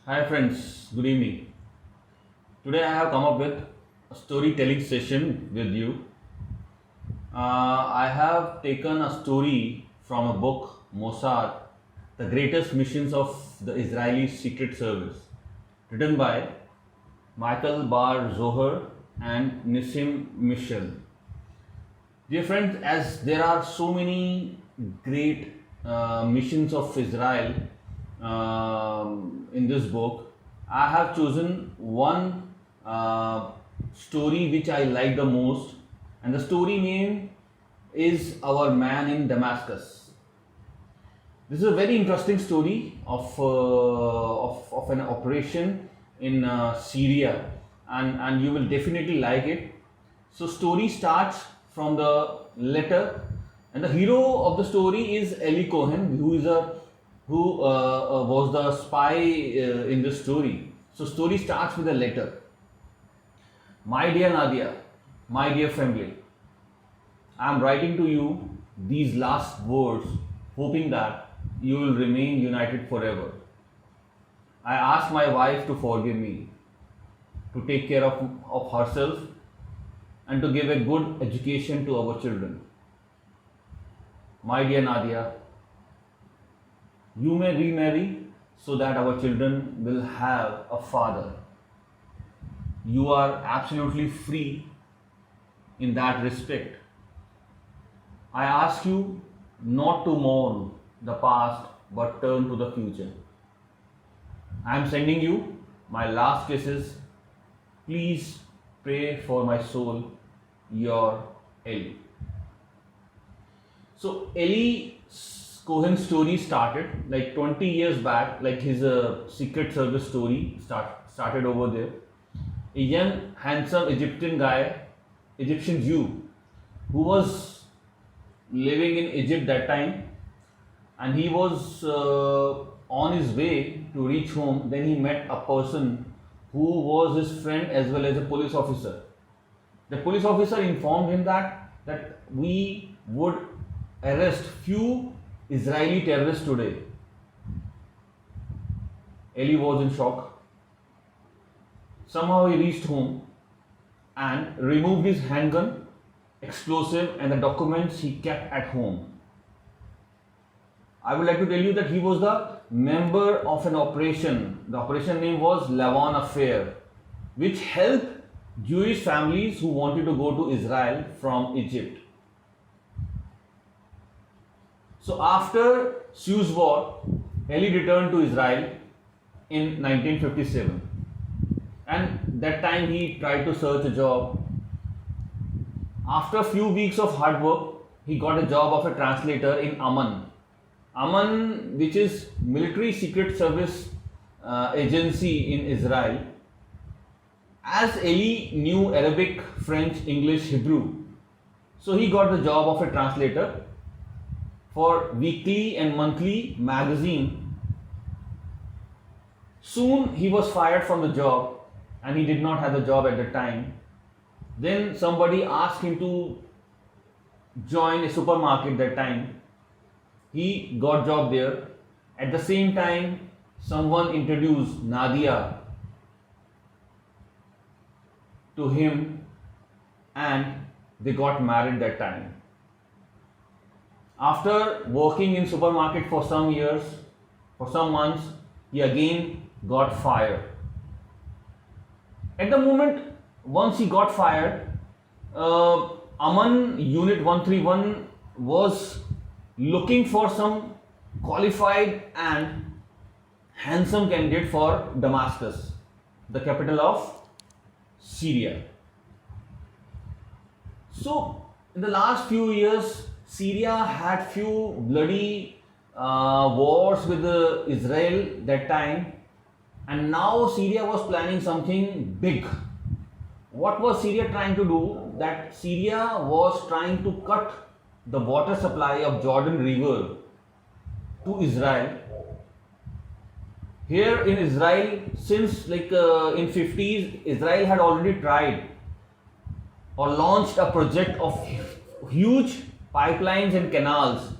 Hi friends, good evening. Today I have come up with a storytelling session with you. I have taken a story from a book, Mossad, The Greatest Missions of the Israeli Secret Service, written by Michael Bar Zohar and Nissim Michel. Dear friends, as there are so many great missions of Israel in this book, I have chosen one story which I like the most, and the story name is Our Man in Damascus. This is a very interesting story of an operation in Syria, and you will definitely like it. So, story starts from the letter, and the hero of the story is Eli Cohen, who was the spy in this story. So, story starts with a letter. My dear Nadia, my dear family, I am writing to you these last words, hoping that you will remain united forever. I ask my wife to forgive me, to take care of herself, and to give a good education to our children. My dear Nadia, you may remarry so that our children will have a father. You are absolutely free in that respect. I ask you not to mourn the past but turn to the future. I am sending you my last kisses. Please pray for my soul, your Eli. So Eli Cohen's story started like 20 years back, like his secret service story started over there. A young, handsome Egyptian guy, Egyptian Jew, who was living in Egypt that time, and he was on his way to reach home. Then he met a person who was his friend as well as a police officer. The police officer informed him that we would arrest few Israeli terrorists today. Eli was in shock. Somehow he reached home and removed his handgun, explosive, and the documents he kept at home. I would like to tell you that he was the member of an operation. The operation name was Lavan Affair, which helped Jewish families who wanted to go to Israel from Egypt. So after Suez War, Eli returned to Israel in 1957, and that time he tried to search a job. After a few weeks of hard work, he got a job of a translator in Amman. Amman, which is military secret service agency in Israel. As Eli knew Arabic, French, English, Hebrew, so he got the job of a translator for weekly and monthly magazine. Soon he was fired from the job, and he did not have the job at the time. Then somebody asked him to join a supermarket that time. He got job there. At the same time, someone introduced Nadia to him, and they got married that time. After working in supermarket for some years, for some months, he again got fired. At the moment, once he got fired, Aman Unit 131 was looking for some qualified and handsome candidate for Damascus, the capital of Syria. So, in the last few years, Syria had few bloody wars with Israel that time, and now Syria was planning something big. What was Syria trying to do? That Syria was trying to cut the water supply of Jordan River to Israel. Here in Israel, since like in 50s, Israel had already tried or launched a project of huge pipelines and canals,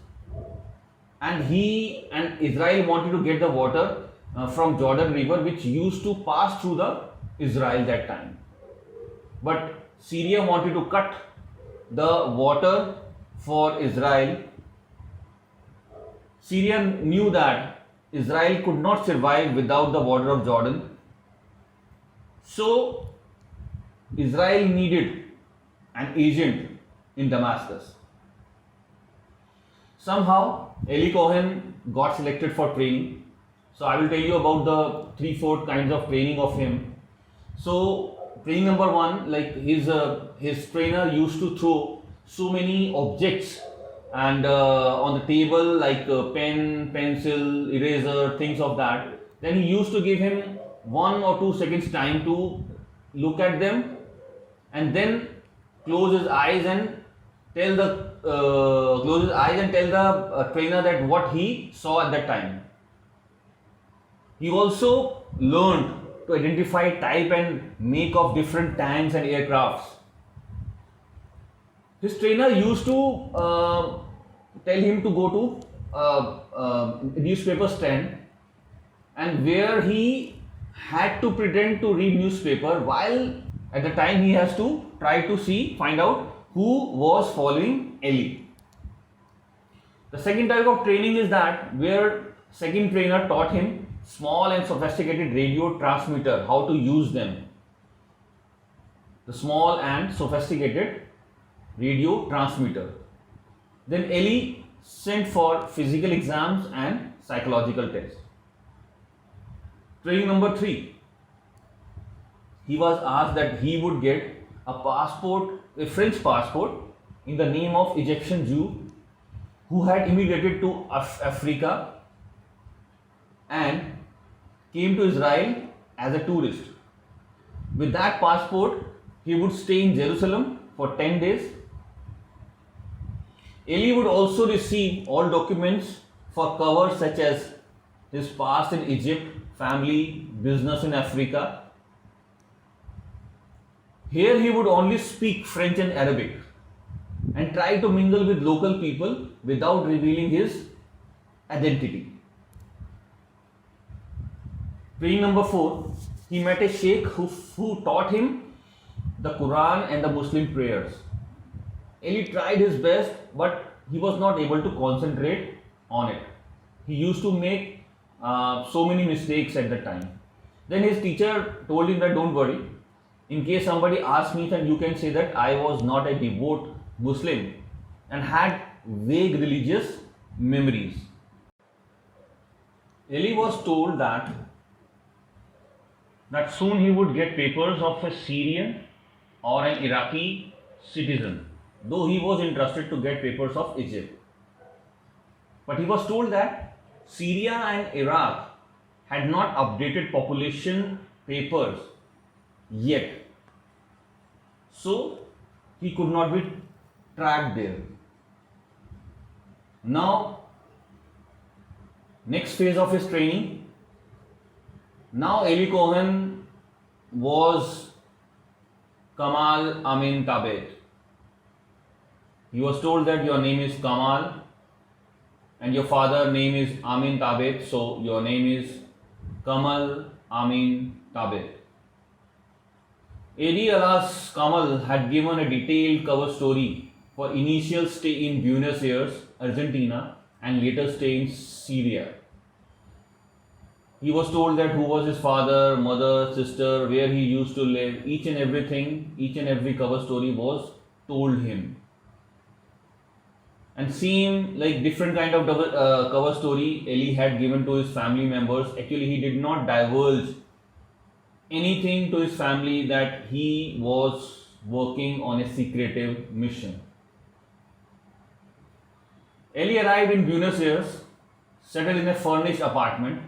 and he and Israel wanted to get the water from Jordan River, which used to pass through the Israel that time. But Syria wanted to cut the water for Israel. Syria knew that Israel could not survive without the water of Jordan. So Israel needed an agent in Damascus. Somehow Eli Cohen got selected for training. So I will tell you about the 3-4 kinds of training of him. So training number one, like his trainer used to throw so many objects and on the table, like pen, pencil, eraser, things of that. Then he used to give him 1 or 2 seconds time to look at them and then close his eyes and tell the trainer that what he saw at that time. He also learned to identify type and make of different tanks and aircrafts. His trainer used to tell him to go to newspaper stand, and where he had to pretend to read newspaper while at the time he has to try to find out who was following Eli. The second type of training is that where second trainer taught him small and sophisticated radio transmitter, how to use them. The small and sophisticated radio transmitter. Then Eli sent for physical exams and psychological tests. Training number 3. He was asked that he would get a passport, a French passport, in the name of Egyptian Jew who had immigrated to Africa and came to Israel as a tourist. With that passport, he would stay in Jerusalem for 10 days. Eli would also receive all documents for cover such as his past in Egypt, family, business in Africa. Here he would only speak French and Arabic and try to mingle with local people without revealing his identity. Training number 4, he met a sheikh who taught him the Quran and the Muslim prayers. Eli tried his best, but he was not able to concentrate on it. He used to make so many mistakes at the time. Then his teacher told him that don't worry, in case somebody asks me, then you can say that I was not a devout Muslim and had vague religious memories. Eli was told that soon he would get papers of a Syrian or an Iraqi citizen, though he was interested to get papers of Egypt. But he was told that Syria and Iraq had not updated population papers yet, so he could not be tracked there. Now, next phase of his training. Now Eli Cohen was Kamal Amin Tabet. He was told that your name is Kamal and your father name is Amin Tabet, so your name is Kamal Amin Tabet. AD alias Kamal had given a detailed cover story for initial stay in Buenos Aires, Argentina, and later stay in Syria. He was told that who was his father, mother, sister, where he used to live, each and every cover story was told him. And same like different kind of cover story Eli had given to his family members. Actually, he did not divulge anything to his family that he was working on a secretive mission. Eli arrived in Buenos Aires, settled in a furnished apartment.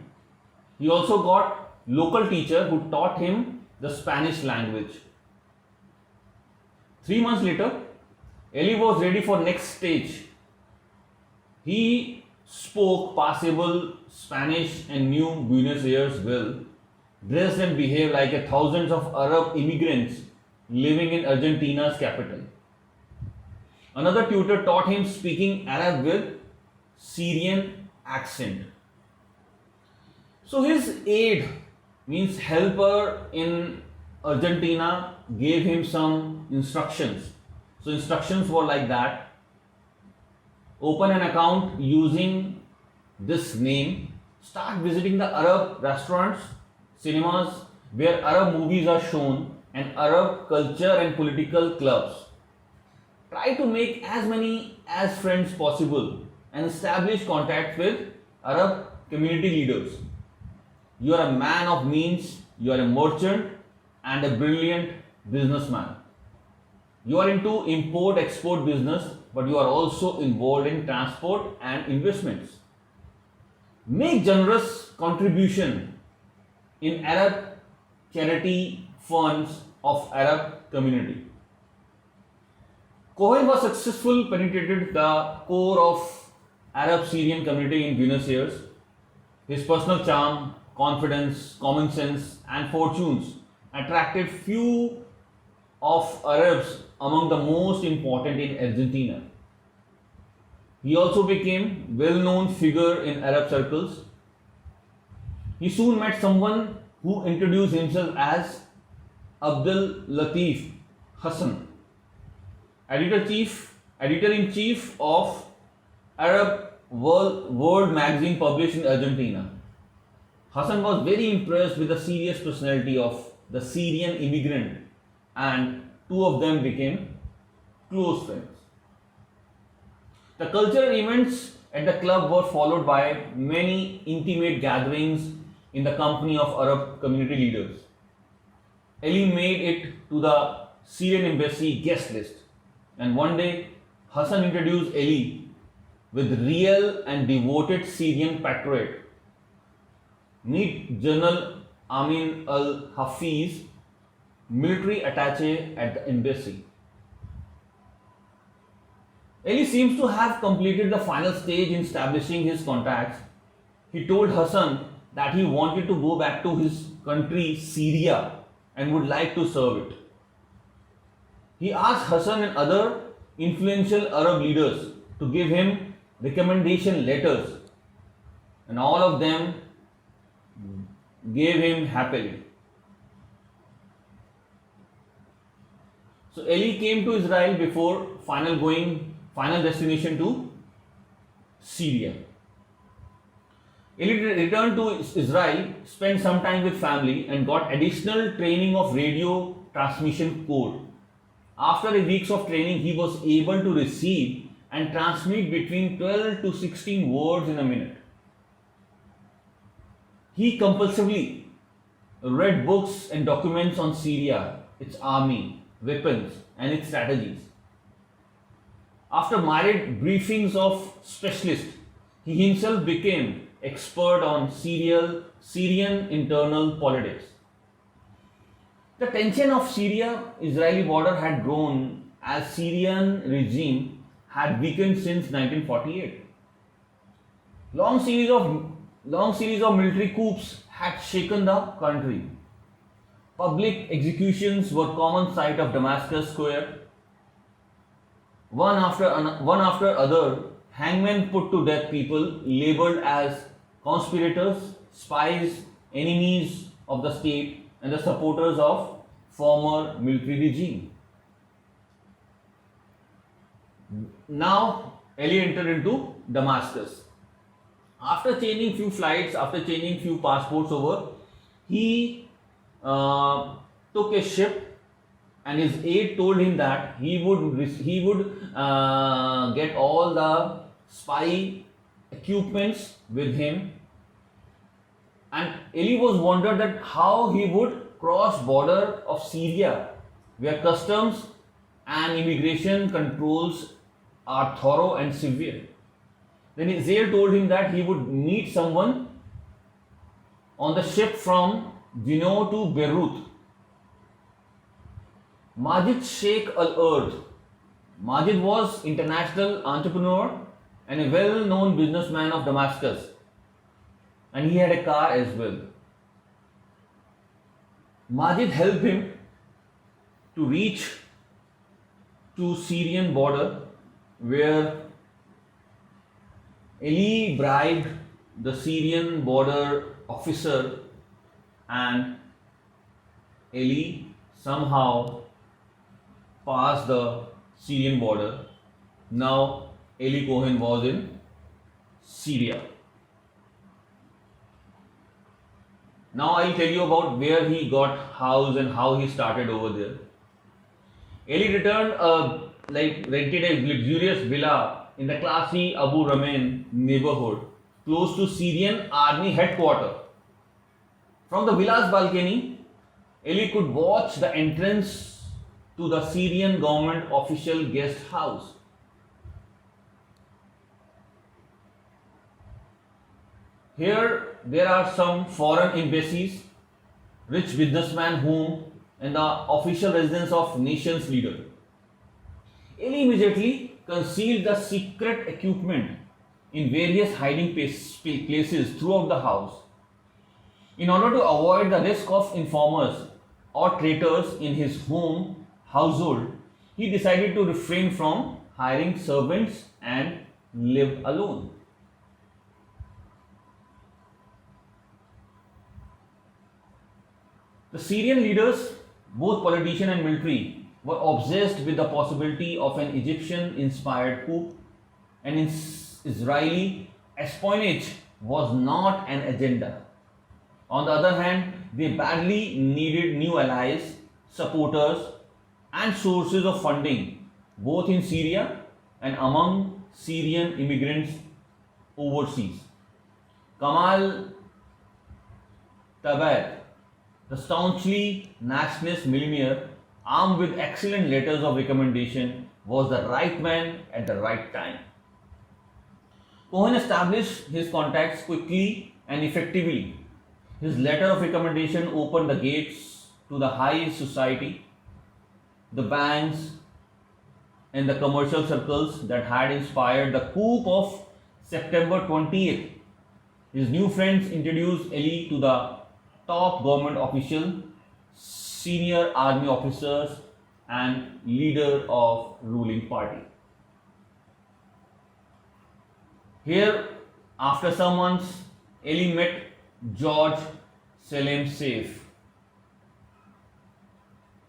He also got local teacher who taught him the Spanish language. 3 months later, Eli was ready for next stage. He spoke passable Spanish and knew Buenos Aires well, dressed and behaved like thousands of Arab immigrants living in Argentina's capital. Another tutor taught him speaking Arab with Syrian accent. So his aide, means helper in Argentina, gave him some instructions. So instructions were like that: open an account using this name, start visiting the Arab restaurants, cinemas where Arab movies are shown, and Arab culture and political clubs. Try to make as many as friends possible and establish contact with Arab community leaders. You are a man of means, you are a merchant and a brilliant businessman. You are into import export business, but you are also involved in transport and investments. Make generous contribution in Arab charity funds of Arab community. Cohen was successful, penetrated the core of Arab Syrian community in Buenos Aires. His personal charm, confidence, common sense, and fortunes attracted few of Arabs among the most important in Argentina. He also became well-known figure in Arab circles. He soon met someone who introduced himself as Abdul Latif Hassan, editor-in-chief of Arab World magazine published in Argentina. Hassan was very impressed with the serious personality of the Syrian immigrant, and two of them became close friends. The cultural events at the club were followed by many intimate gatherings in the company of Arab community leaders. Ali made it to the Syrian embassy guest list, and one day Hassan introduced Ali with real and devoted Syrian patriot. Meet General Amin al Hafiz, military attaché at the embassy. Ali seems to have completed the final stage in establishing his contacts. He told Hassan that he wanted to go back to his country, Syria, and would like to serve it. He asked Hassan and other influential Arab leaders to give him recommendation letters, and all of them gave him happily. So Ali came to Israel before final destination to Syria. Ali returned to Israel, spent some time with family, and got additional training of radio transmission code. After a weeks of training, he was able to receive and transmit between 12 to 16 words in a minute. He compulsively read books and documents on Syria, its army, weapons, and its strategies. After myriad briefings of specialists, he himself became expert on Syrian internal politics. The tension of Syria-Israeli border had grown as Syrian regime had weakened since 1948. Long series of military coups had shaken the country. Public executions were common sight of Damascus Square. One after other, hangmen put to death people labeled as conspirators, spies, enemies of the state, and the supporters of former military regime. Now, Ali entered into Damascus. After changing few flights, after changing few passports over, he took a ship, and his aide told him that he would get all the spy equipments with him. And Ali was wondered that how he would cross border of Syria, where customs and immigration controls are thorough and severe. Then his aide told him that he would meet someone on the ship from Genoa to Beirut. Majid Sheikh Al-Ard. Majid was international entrepreneur and a well-known businessman of Damascus, and he had a car as well. Majid helped him to reach to Syrian border, where Ali bribed the Syrian border officer, and Eli somehow passed the Syrian border. Now Eli Cohen was in Syria. Now I'll tell you about where he got house and how he started over there. Eli returned rented a luxurious villa in the classy Abu Ramen neighborhood close to Syrian army headquarters. From the villa's balcony, Eli could watch the entrance to the Syrian government official guest house. Here there are some foreign embassies, rich businessman home, and the official residence of nation's leader. Eli immediately concealed the secret equipment in various hiding places throughout the house. In order to avoid the risk of informers or traitors in his home household, he decided to refrain from hiring servants and live alone. The Syrian leaders, both politician and military, were obsessed with the possibility of an Egyptian inspired coup, and Israeli espionage was not an agenda. On the other hand, they badly needed new allies, supporters, and sources of funding, both in Syria and among Syrian immigrants overseas. Kamal Tabayt, the staunchly nationalist millionaire, armed with excellent letters of recommendation, was the right man at the right time. Cohen established his contacts quickly and effectively. His letter of recommendation opened the gates to the high society, the banks, and the commercial circles that had inspired the coup of September 20th. His new friends introduced Eli to the top government officials, senior army officers, and leader of ruling party. Here, after some months, Eli met George Salem Saif.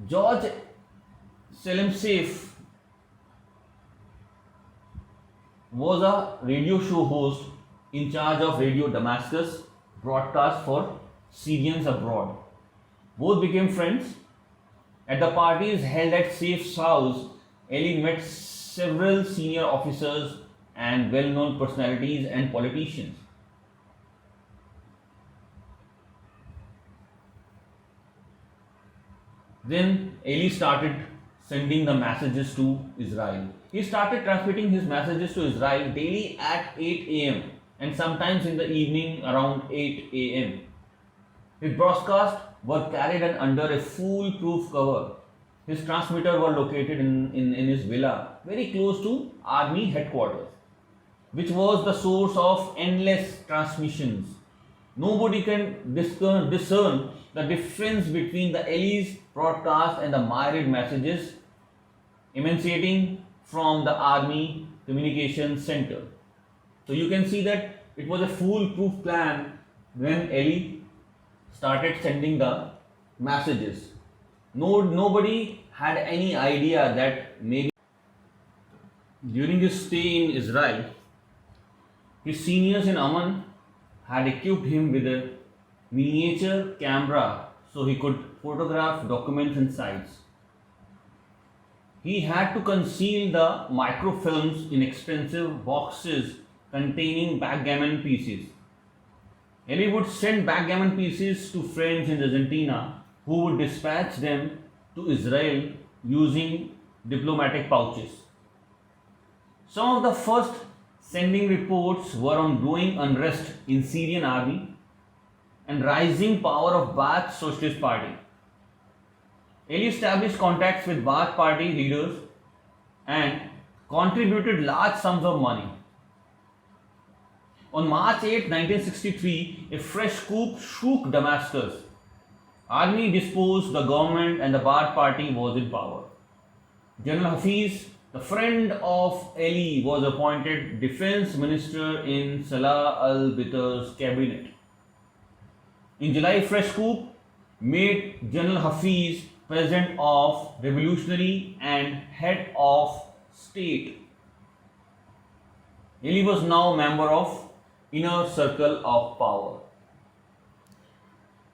George Salem Saif was a radio show host in charge of Radio Damascus broadcast for Syrians abroad. Both became friends. At the parties held at Saif's house, Eli met several senior officers and well-known personalities and politicians. Then Eli started sending the messages to Israel. He started transmitting his messages to Israel daily at 8 a.m. and sometimes in the evening around 8 a.m. His broadcasts were carried under a foolproof cover. His transmitter were located in his villa, very close to army headquarters, which was the source of endless transmissions. Nobody can discern the difference between the Eli's broadcast and the myriad messages emanating from the army communication center. So you can see that it was a foolproof plan when Eli started sending the messages. Nobody had any idea that maybe during his stay in Israel, his seniors in Amman had equipped him with a miniature camera so he could photograph documents and sites. He had to conceal the microfilms in expensive boxes containing backgammon pieces. Eli would send backgammon pieces to friends in Argentina who would dispatch them to Israel using diplomatic pouches. Some of the first sending reports were on growing unrest in Syrian army and rising power of Ba'ath Socialist Party. Eli established contacts with Ba'ath Party leaders and contributed large sums of money. On March 8, 1963, a fresh coup shook Damascus. Army disposed the government and the Ba'ath Party was in power. General Hafiz, the friend of Eli, was appointed defense minister in Salah al-Bittar's cabinet. In July, fresh coup made General Hafiz President of Revolutionary and Head of State. Ali was now member of Inner Circle of Power.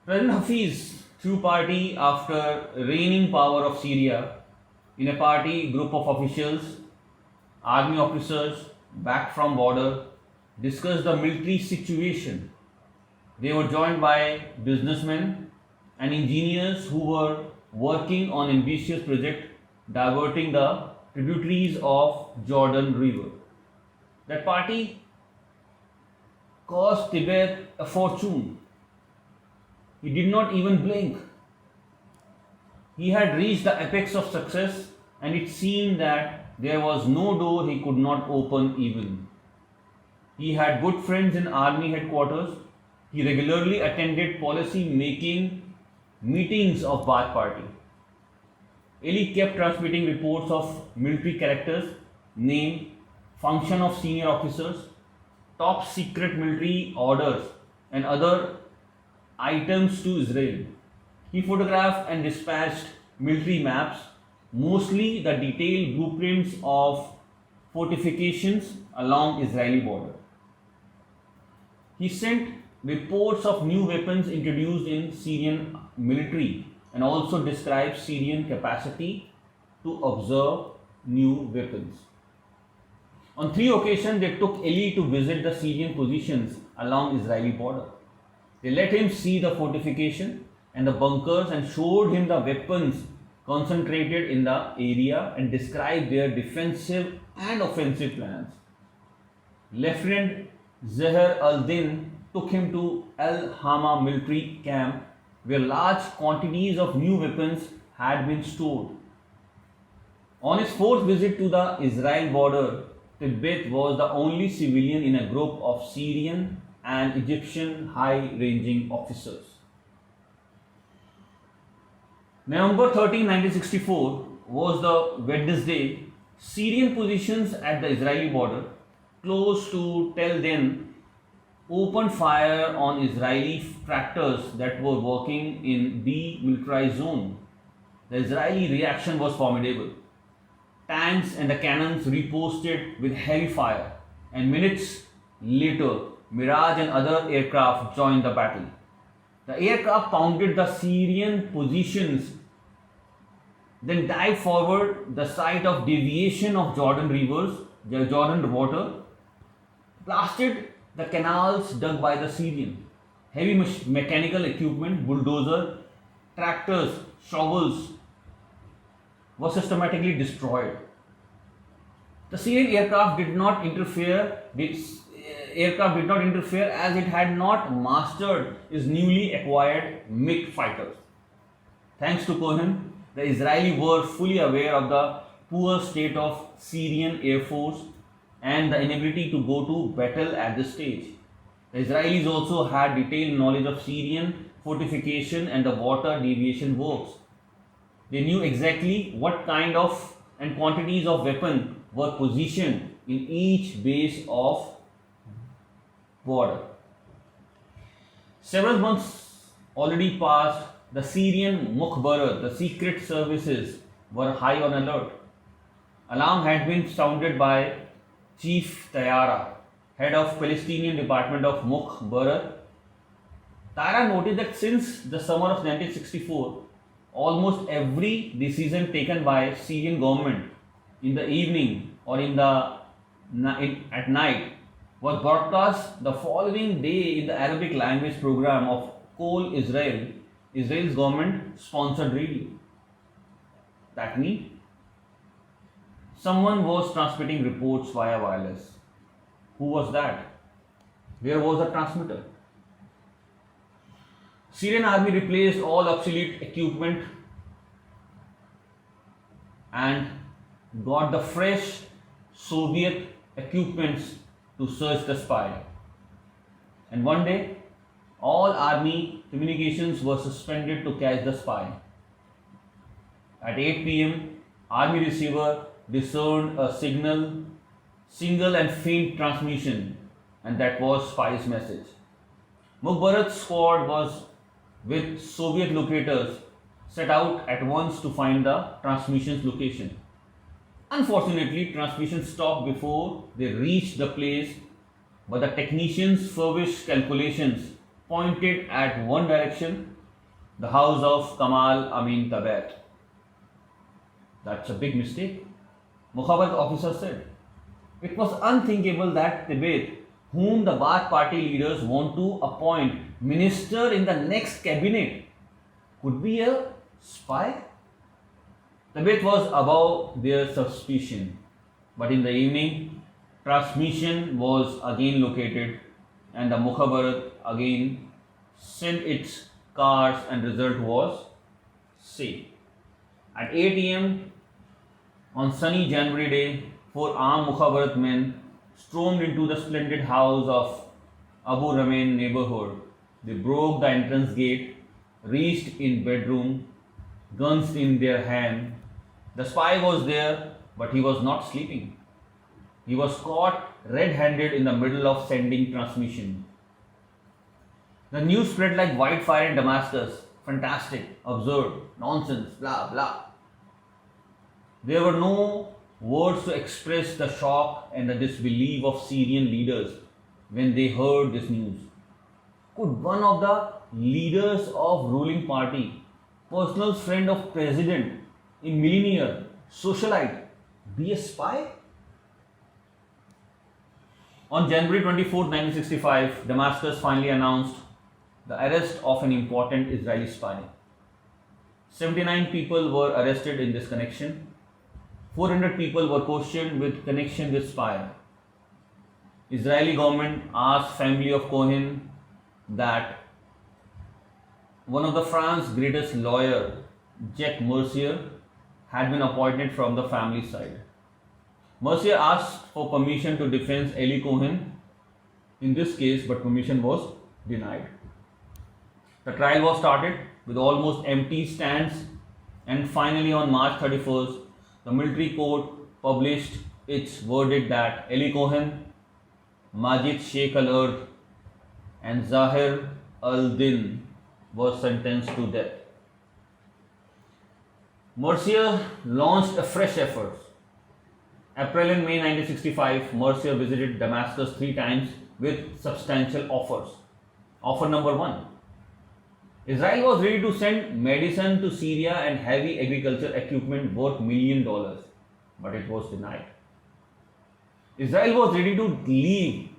President Hafiz threw party after reigning power of Syria in a party group of officials, army officers back from border, discussed the military situation. They were joined by businessmen and engineers who were working on ambitious project diverting the tributaries of Jordan River. That party cost Tibet a fortune. He did not even blink. He had reached the apex of success, and it seemed that there was no door he could not open even. He had good friends in army headquarters. He regularly attended policy making meetings of Baath Party. Ali kept transmitting reports of military characters, name, function of senior officers, top secret military orders, and other items to Israel. He photographed and dispatched military maps, mostly the detailed blueprints of fortifications along Israeli border. He sent reports of new weapons introduced in Syrian military and also described Syrian capacity to observe new weapons. On 3 occasions, they took Ali to visit the Syrian positions along Israeli border. They let him see the fortification and the bunkers and showed him the weapons concentrated in the area and described their defensive and offensive plans. Lieutenant Zahir al-Din took him to Al-Hama military camp where large quantities of new weapons had been stored. On his 4th visit to the Israel border, Tibet was the only civilian in a group of Syrian and Egyptian high-ranging officers. November 13, 1964 was the Wednesday. Syrian positions at the Israeli border, close to Tel Den, opened fire on Israeli tractors that were working in demilitarized zone. The Israeli reaction was formidable. Tanks and the cannons riposted with heavy fire, and minutes later, Mirage and other aircraft joined the battle. The aircraft pounded the Syrian positions, then dived forward the site of deviation of Jordan water, blasted the canals dug by the Syrian. Heavy mechanical equipment, bulldozer, tractors, shovels were systematically destroyed. The Syrian aircraft did not interfere as it had not mastered its newly acquired MiG fighters. Thanks to Cohen, the Israelis were fully aware of the poor state of Syrian Air Force and the inability to go to battle at this stage. The Israelis also had detailed knowledge of Syrian fortification and the water deviation works. They knew exactly what kind of and quantities of weapons were positioned in each base of border. Several months already passed. The Syrian Mukhbarat, the secret services, were high on alert. Alarm had been sounded by Chief Tayara, head of Palestinian Department of Mukhbarat. Tayara noted that since the summer of 1964, almost every decision taken by Syrian government in the evening or at night was broadcast the following day in the Arabic language program of Kol Israel, Israel's government sponsored radio. That means someone was transmitting reports via wireless. Who was that? Where was the transmitter? Syrian army replaced all obsolete equipment and got the fresh Soviet equipments to search the spy. And one day, all army communications were suspended to catch the spy. At 8 p.m., army receiver discerned a single and faint transmission, and that was spy's message. Mukhbarat's squad was with Soviet locators set out at once to find the transmission's location. Unfortunately, transmission stopped before they reached the place, but the technicians' feverish calculations pointed at one direction, the house of Kamal Amin Tabat. That's a big mistake, Mukhabarat officer said. It was unthinkable that Tibet, whom the Baath party leaders want to appoint minister in the next cabinet, could be a spy. Tibet was above their suspicion, but in the evening, transmission was again located and the Mukhabarat again sent its cars and result was same. At 8 am on sunny January day, four armed Mukhabarat men stormed into the splendid house of Abu Ramain neighborhood. They broke the entrance gate, reached in bedroom, guns in their hand. The spy was there, but he was not sleeping. He was caught red-handed in the middle of sending transmission. The news spread like wildfire in Damascus. Fantastic, absurd, nonsense, blah blah. There were no words to express the shock and the disbelief of Syrian leaders when they heard this news. Could one of the leaders of ruling party, personal friend of president, a millionaire, socialite, be a spy? On January 24, 1965, Damascus finally announced the arrest of an important Israeli spy. 79 people were arrested in this connection. 400 people were questioned with connection with spy. Israeli government asked family of Cohen that one of the France's greatest lawyer, Jacques Mercier, had been appointed from the family side. Mercier asked for permission to defend Eli Cohen in this case, but permission was denied. The trial was started with almost empty stands, and finally on March 31st, the military court published its verdict that Eli Cohen, Majid Sheikh al-Ard, and Zahir al-Din were sentenced to death. Mercier launched a fresh effort. April and May 1965, Mercier visited Damascus 3 times with substantial offers. Offer number 1. Israel was ready to send medicine to Syria and heavy agriculture equipment worth $1 million, but it was denied. Israel was ready to leave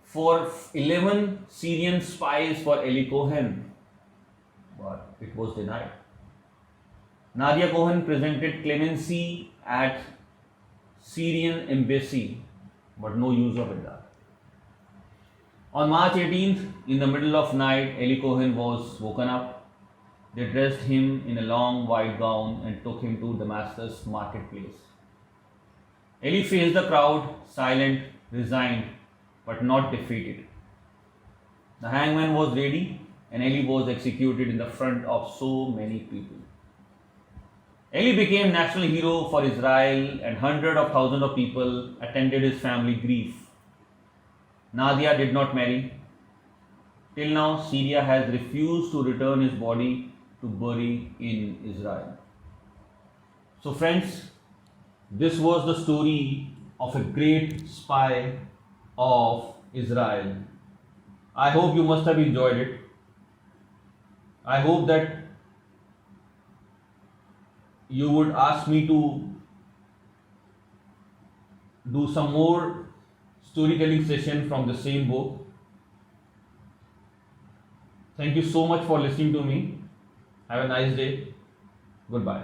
for 11 Syrian spies for Eli Cohen, but it was denied. Nadia Cohen presented clemency at Syrian embassy, but no use of it. On March 18th, in the middle of night, Eli Cohen was woken up. They dressed him in a long white gown and took him to Damascus marketplace. Eli faced the crowd, silent, resigned, but not defeated. The hangman was ready, and Eli was executed in the front of so many people. Eli became national hero for Israel, and hundreds of thousands of people attended his family grief. Nadia did not marry. Till now, Syria has refused to return his body to bury in Israel. So friends, this was the story of a great spy of Israel. I hope you must have enjoyed it. I hope that you would ask me to do some more storytelling session from the same book. Thank you so much for listening to me. Have a nice day. Goodbye.